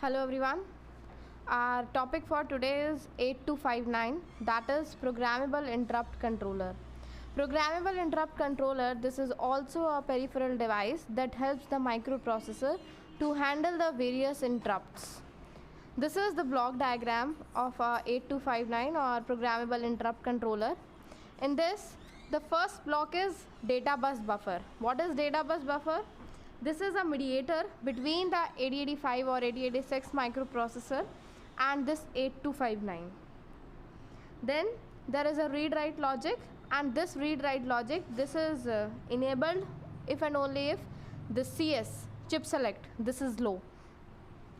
Hello everyone. Our topic for today is 8259, that is programmable interrupt controller. Programmable interrupt controller, this is also a peripheral device that helps the microprocessor to handle the various interrupts. This is the block diagram of 8259 or programmable interrupt controller. In this, the first block is data bus buffer. What is data bus buffer? This is a mediator between the 8085 or 8086 microprocessor and this 8259. Then there is a read-write logic, and this read-write logic, this is enabled if and only if the CS, chip select, this is low.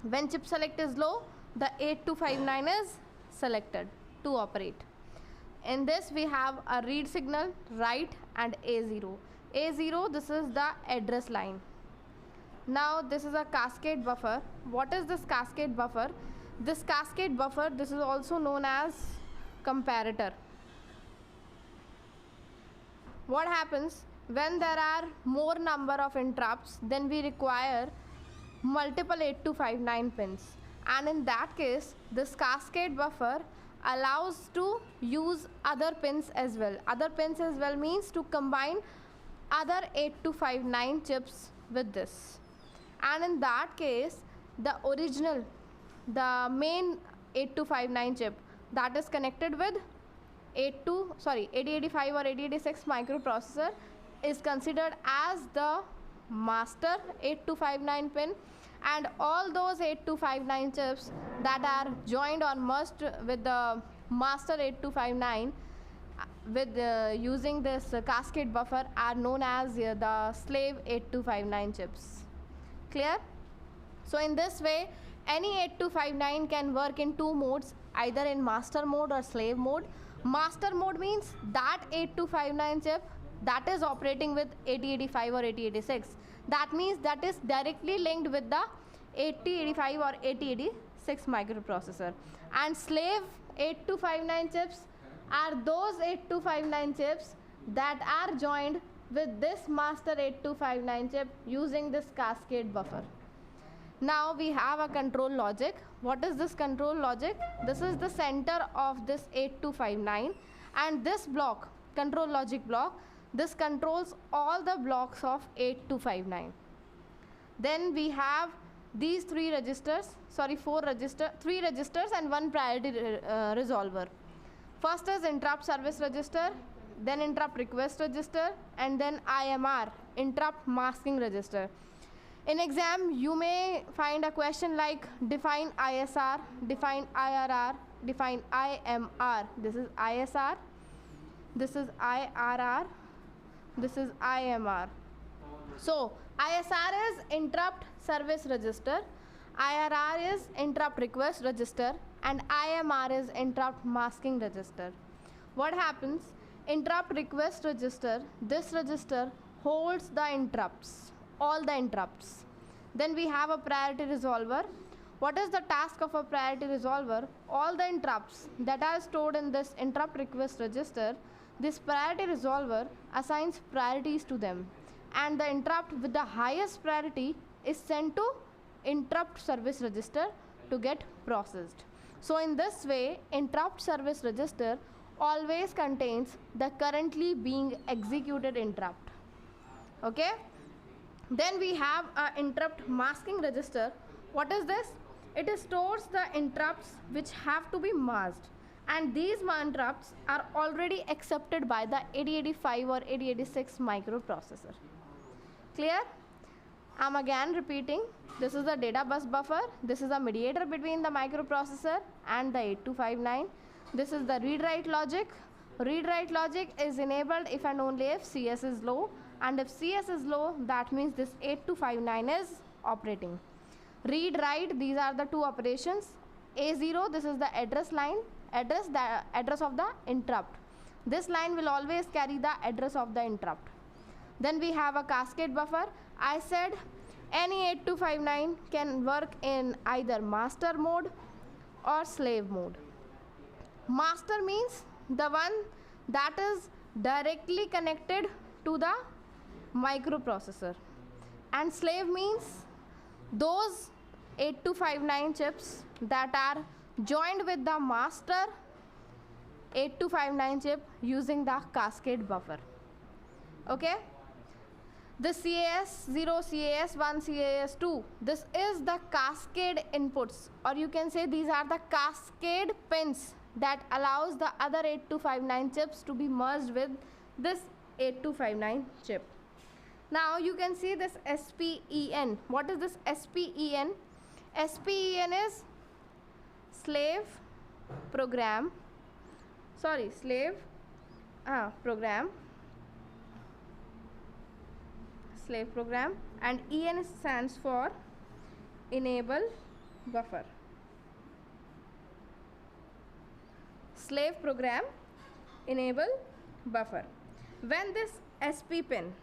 When chip select is low, the 8259 is selected to operate. In this we have a read signal, write, and A0. A0, this is the address line. Now this is a cascade buffer. What is this cascade buffer? This cascade buffer, this is also known as comparator. What happens when there are more number of interrupts, then we require multiple 8259 pins, and in that case this cascade buffer allows to use other pins as well. Other pins as well means to combine other 8259 chips with this, and in that case the main 8259 chip that is connected with 8085 or 8086 microprocessor is considered as the master 8259 pin, and all those 8259 chips that are joined or merged with the master 8259 with using this cascade buffer are known as the slave 8259 chips. Clear? So in this way any 8259 can work in two modes, either in master mode or slave mode. Master mode means that 8259 chip that is operating with 8085 or 8086, that means that is directly linked with the 8085 or 8086 microprocessor, and slave 8259 chips are those 8259 chips that are joined with this master 8259 chip using this cascade buffer. Now we have a control logic. What is this control logic? This is the center of this 8259, and this block, control logic block, this controls all the blocks of 8259. Then we have these three registers and one priority resolver. First is interrupt service register, then interrupt request register, and then IMR, interrupt masking register. In exam you may find a question like define ISR, define IRR, define IMR. This is ISR, this is IRR, this is IMR. So ISR is interrupt service register, IRR is interrupt request register, and IMR is interrupt masking register. What happens? Interrupt request register, this register holds the interrupts, all the interrupts. Then we have a priority resolver. What is the task of a priority resolver? All the interrupts that are stored in this interrupt request register, this priority resolver assigns priorities to them, and the interrupt with the highest priority is sent to interrupt service register to get processed. So in this way interrupt service register always contains the currently being executed interrupt. Okay, then we have a interrupt masking register. What is this? It stores the interrupts which have to be masked, and these interrupts are already accepted by the 8085 or 8086 microprocessor. Clear? I'm again repeating, this is the data bus buffer, this is a mediator between the microprocessor and the 8259. This is the read-write logic. Read-write logic is enabled if and only if CS is low, and if CS is low, that means this 8259 is operating. Read-write, these are the two operations. A0, this is the address line, the address of the interrupt. This line will always carry the address of the interrupt. Then we have a cascade buffer. I said any 8259 can work in either master mode or slave mode. Master means the one that is directly connected to the microprocessor, and slave means those 8259 chips that are joined with the master 8259 chip using the cascade buffer. Okay, the CAS0, CAS1, CAS2, this is the cascade inputs, or you can say these are the cascade pins that allows the other 8259 chips to be merged with this 8259 chip. Now you can see this SPEN. What is this SPEN? SPEN is slave program, slave program, and EN stands for enable buffer. Slave program, enable buffer. When this SP pin,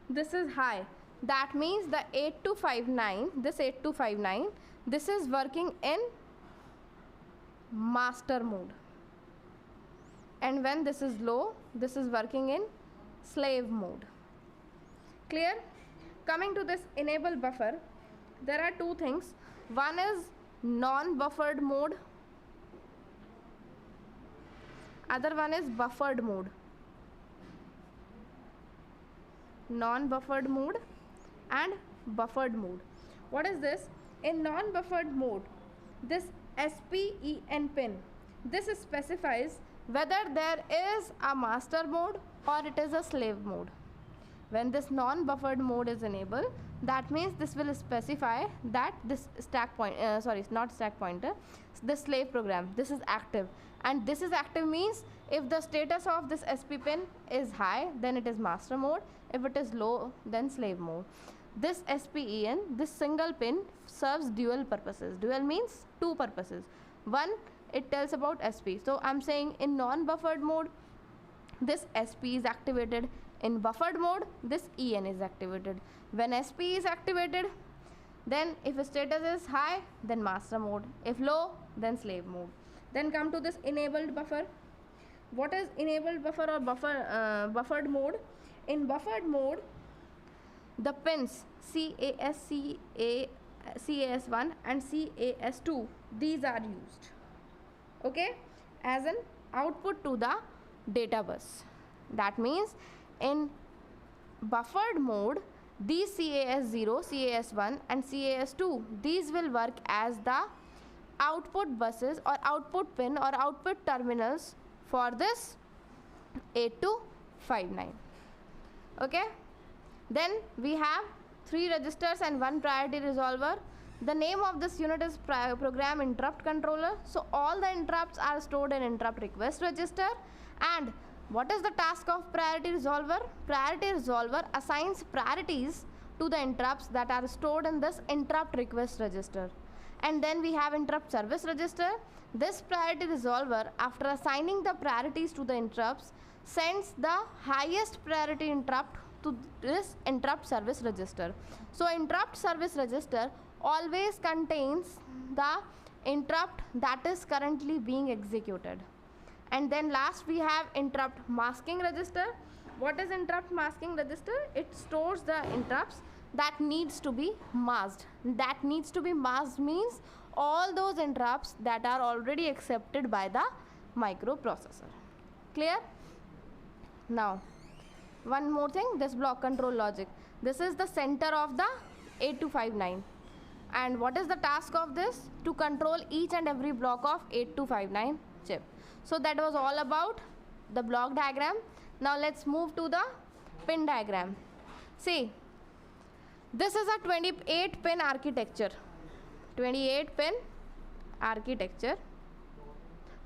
this is high, that means the 8259, this is working in master mode, and when this is low, this is working in slave mode. Clear? Coming to this enable buffer, there are two things. One is non-buffered mode, other one is buffered mode. Non-buffered mode and buffered mode. What is this? In non-buffered mode, this SPEN pin, this specifies whether there is a master mode or it is a slave mode. When this non-buffered mode is enabled, that means this will specify that this stack point, not stack pointer, the slave program, this is active, and this is active means if the status of this SP pin is high, then it is master mode. If it is low, then slave mode. This SPEN, this single pin serves dual purposes. Dual means two purposes. One, it tells about SP. So I'm saying in non-buffered mode, this SP is activated. In buffered mode, this EN is activated. When SP is activated, then if status is high, then master mode. If low, then slave mode. Then come to this enabled buffer. What is enabled buffer or buffered mode? In buffered mode, the pins CAS1 and CAS2, these are used, okay, as an output to the data bus. That means in buffered mode, these CAS0, CAS1 and CAS2, these will work as the output buses or output pin or output terminals for this 8259. Okay, then we have 3 registers and 1 priority resolver. The name of this unit is program interrupt controller. So all the interrupts are stored in interrupt request register. And what is the task of priority resolver? Priority resolver assigns priorities to the interrupts that are stored in this interrupt request register. And then we have interrupt service register. This priority resolver, after assigning the priorities to the interrupts, sends the highest priority interrupt to this interrupt service register. So interrupt service register always contains the interrupt that is currently being executed. And then last we have interrupt masking register. What is interrupt masking register? It stores the interrupts that needs to be masked. That needs to be masked means all those interrupts that are already accepted by the microprocessor. Clear? Now, one more thing, this block control logic. This is the center of the 8259. And what is the task of this? To control each and every block of 8259 chip. So that was all about the block diagram. Now let's move to the pin diagram. See, this is a 28 pin architecture. 28 pin architecture.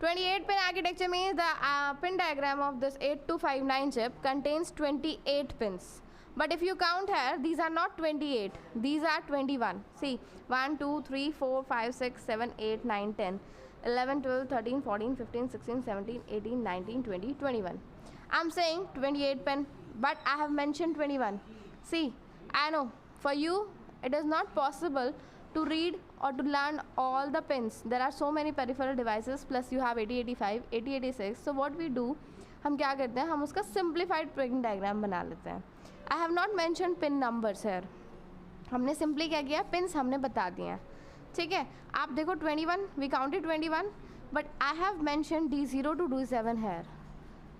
28 pin architecture means the pin diagram of this 8259 chip contains 28 pins. But if you count here, these are not 28, these are 21. See, 1, 2, 3, 4, 5, 6, 7, 8, 9, 10, 11, 12, 13, 14, 15, 16, 17, 18, 19, 20, 21. I'm saying 28 pin, but I have mentioned 21. See, I know for you it is not possible to read or to learn all the pins. There are so many peripheral devices, plus you have 8085, 8086. So what we do, हम क्या करते हैं, हम उसका simplified pin diagram बना लेते हैं. I have not mentioned pin numbers here. हमने simply क्या किया, pins हमने बता दिए हैं. ठीक है, आप देखो 21, we counted 21, but I have mentioned D0 to D7 here.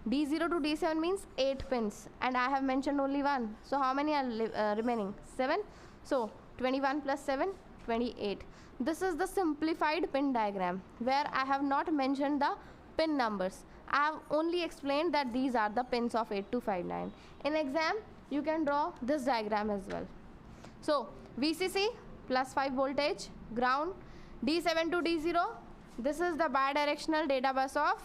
D0 to D7 means 8 pins, and I have mentioned only 1. So how many are remaining? 7. So 21 plus 7, 28. This is the simplified pin diagram where I have not mentioned the pin numbers. I have only explained that these are the pins of 8259. In exam, you can draw this diagram as well. So VCC plus 5 voltage, ground, D7 to D0. This is the bidirectional data bus of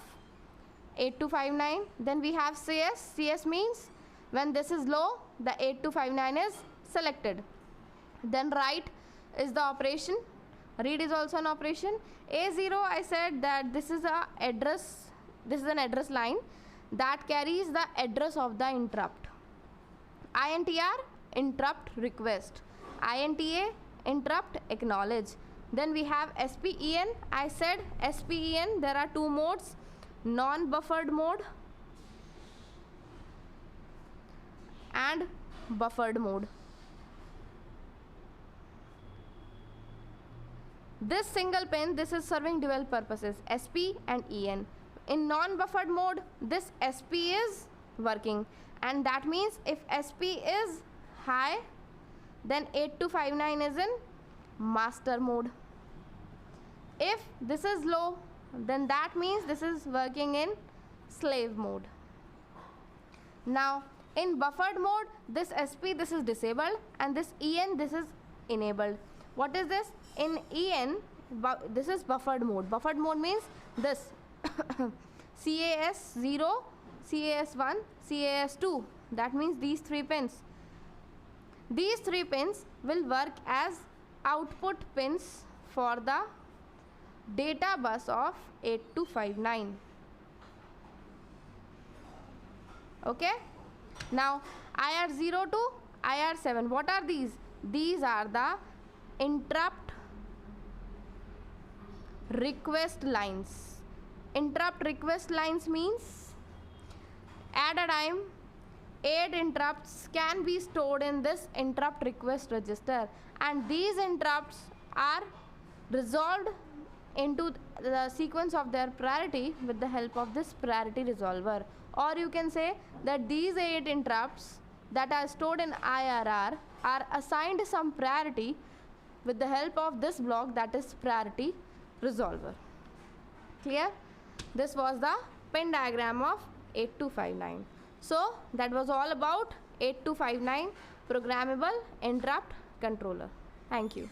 8259. Then we have CS. CS means when this is low, the 8259 is selected. Then write is the operation. Read is also an operation. A0, I said that this is a address. This is an address line that carries the address of the interrupt. INTR, interrupt request. INTA, interrupt acknowledge. Then we have SPEN. I said SPEN, there are two modes, non-buffered mode and buffered mode. This single pin, this is serving dual purposes, SP and EN. In non-buffered mode, this SP is working, and that means if SP is high, then 8259 is in master mode. If this is low, then that means this is working in slave mode. Now in buffered mode, this SP, this is disabled, and this EN, this is enabled. What is this? In EN, this is buffered mode. Buffered mode means this CAS0, CAS1, CAS2. That means these 3 pins. These 3 pins will work as output pins for the data bus of 8259. Okay. Now IR0 to IR7. What are these? These are the interrupt request lines. Interrupt request lines means at a time 8 interrupts can be stored in this interrupt request register, and these interrupts are resolved into the sequence of their priority with the help of this priority resolver. Or you can say that these 8 interrupts that are stored in IRR are assigned some priority with the help of this block, that is priority resolver. Clear? This was the pin diagram of 8259. So that was all about 8259 programmable interrupt controller. Thank you.